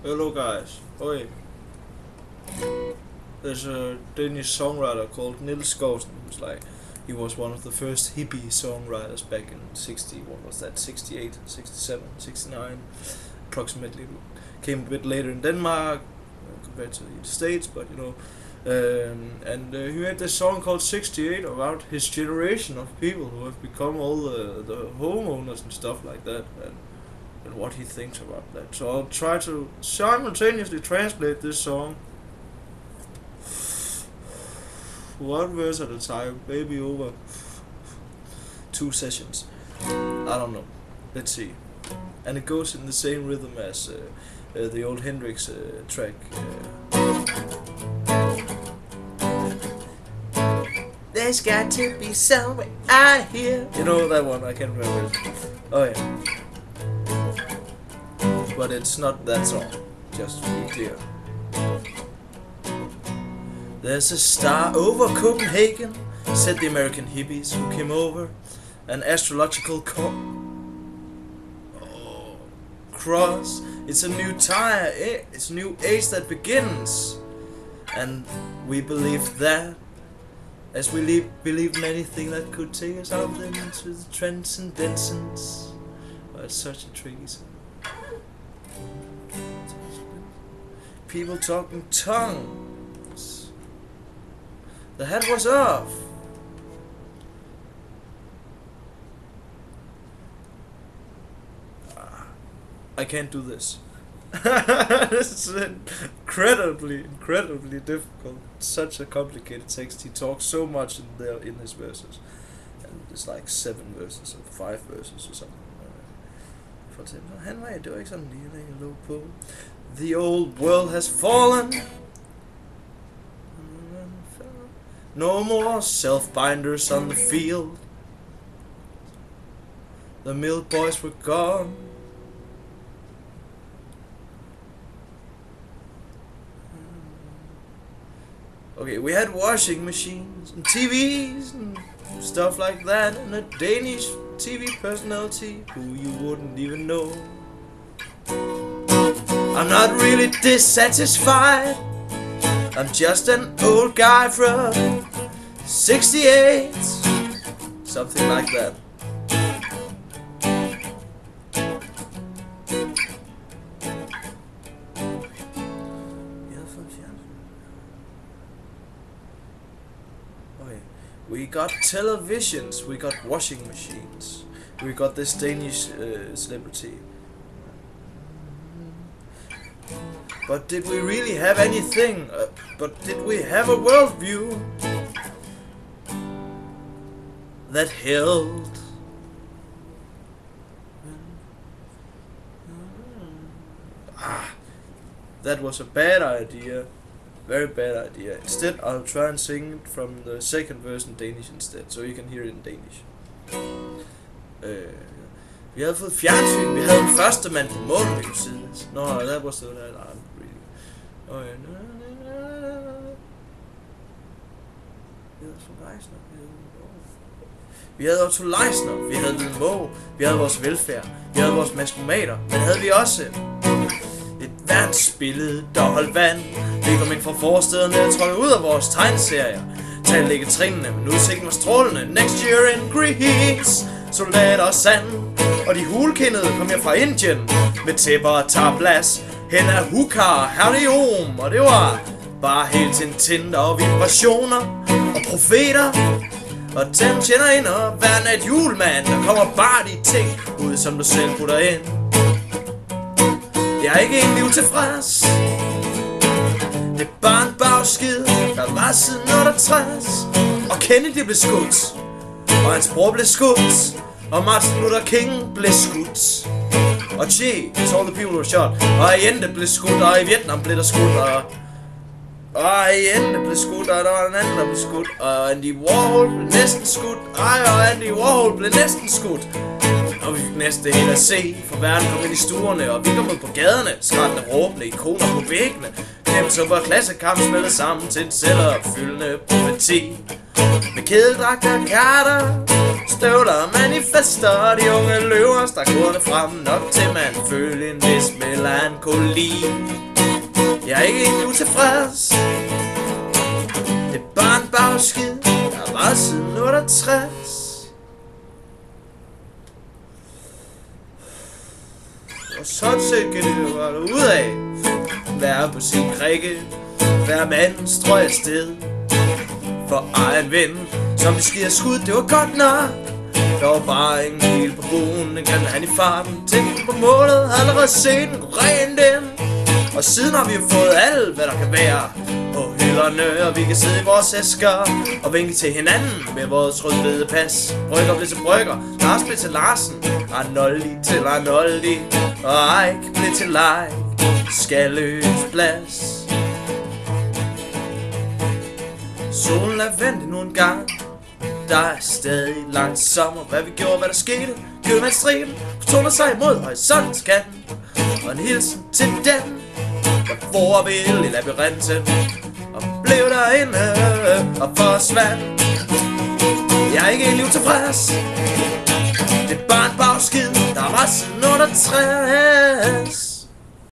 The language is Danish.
Hello guys. Oi. There's a Danish songwriter called Niels Skousen. He was one of the first hippie songwriters back in 68, 67, 69, approximately. Came a bit later in Denmark compared to the United States, but you know. And he made this song called 68 about his generation of people who have become all the homeowners and stuff like that, and what he thinks about that. So I'll try to simultaneously translate this song one verse at a time, maybe over 2 sessions. I don't know. Let's see. And it goes in the same rhythm as the old Hendrix track. There's got to be somewhere out here. You know that one? I can't remember it. Oh yeah. But it's not that song. Just to be clear. There's a star over Copenhagen, said the American hippies who came over. An astrological cross. It's a new time. It's a new age that begins. And we believe that. As we believe in anything that could take us out into the transcendence. Oh, it's such a tricky song. People talking tongues. The head was off. I can't do this. This is incredibly difficult. Such a complicated text. He talks so much in his verses, and it's like 7 verses or 5 verses or something. For example, han var det var ikke sådan lige lå på. The old world has fallen. No more self-binders on the field. The mill boys were gone. Okay, we had washing machines and TVs and stuff like that, and a Danish TV personality who you wouldn't even know. I'm not really dissatisfied. I'm just an old guy from 68. Something like that. We got televisions, we got washing machines, we got this Danish celebrity. But did we really have anything? But did we have a worldview that held? That was a bad idea. Very bad idea. Instead, I'll try and sing it from the second verse in Danish instead, so you can hear it in Danish. Vi havde fået fjernsyn, vi havde den første mand på månen, vi kunne sidde. No, that was the that I'm really. Oh yeah. Vi havde Otto Leisner, vi havde Lille Måge, vi havde vores velfærd, vi havde vores maskomater, men havde vi også et verdensbillede, der holdt vand. Vi kom ind fra forstederne og trådte ud af vores tegneserier. Tal ligge trinene, men udsigten var strålende. Next year in Greece, soldater og sand. Og de hulkindede kom her fra Indien med tæpper og tablas. Hen af hukar, herlium, og det var bare helt Tintin. Der var vibrationer og profeter. Og den tjener ind og hver nat julemand. Der kommer bare de ting ud, som du selv putter ind. Jeg er ikke en liv tilfreds. Det er bare en bagskid, der var siden 68. Og Kennedy blev skudt, og hans bror blev skudt, og Martin Luther King blev skudt. Og Che, all the people were shot. Og Allende blev skudt, og i Vietnam blev der skudt, og Allende blev skudt, og der var en anden, der blev skudt. Og Andy Warhol blev næsten skudt, og Andy Warhol blev næsten skudt. Og vi fik næsten det hele at se, for verden kom ind i stuerne, og vi kom ud på gaderne. Skrattende råbende, ikoner på væggene. Gennem super klassekamp smeltet sammen til en selvopfyldende profeti. Med kædedragter, karter, støvler, manifester og de unge løver stak hovederne frem nok til man følte en vis melankoli. Jeg er ikke egentlig utilfreds. Det er bare en bagskid, der var siden 68. Og sådan set kan det jo være ud af. Være på sin krikke, hver mand strøg afsted for egen ven. Som de skider skud, det var godt nok. Der var bare en bil på broen, den glemte han i farten. Tænkte på målet, allerede set den rent ind. Og siden har vi jo fået alt, hvad der kan være på hylderne. Og vi kan sidde i vores æsker og vinke til hinanden med vores rødhvide pas. Brygger blev til brygger, Lars blev til Larsen, Arnoldi til Arnoldi, og Eik blev til Leik. Skalløs plads. Solen er vendt endnu en gang. Der er stadig langt sommer. Hvad vi gjorde, hvad der skete. Købmandsstriben fortoner sig imod horisontkanten. Og en hilsen til den, der for vild i labyrinten og blev derinde og forsvandt. Jeg er ikke helt utilfreds. Det er bare en bagskid, der var siden 68.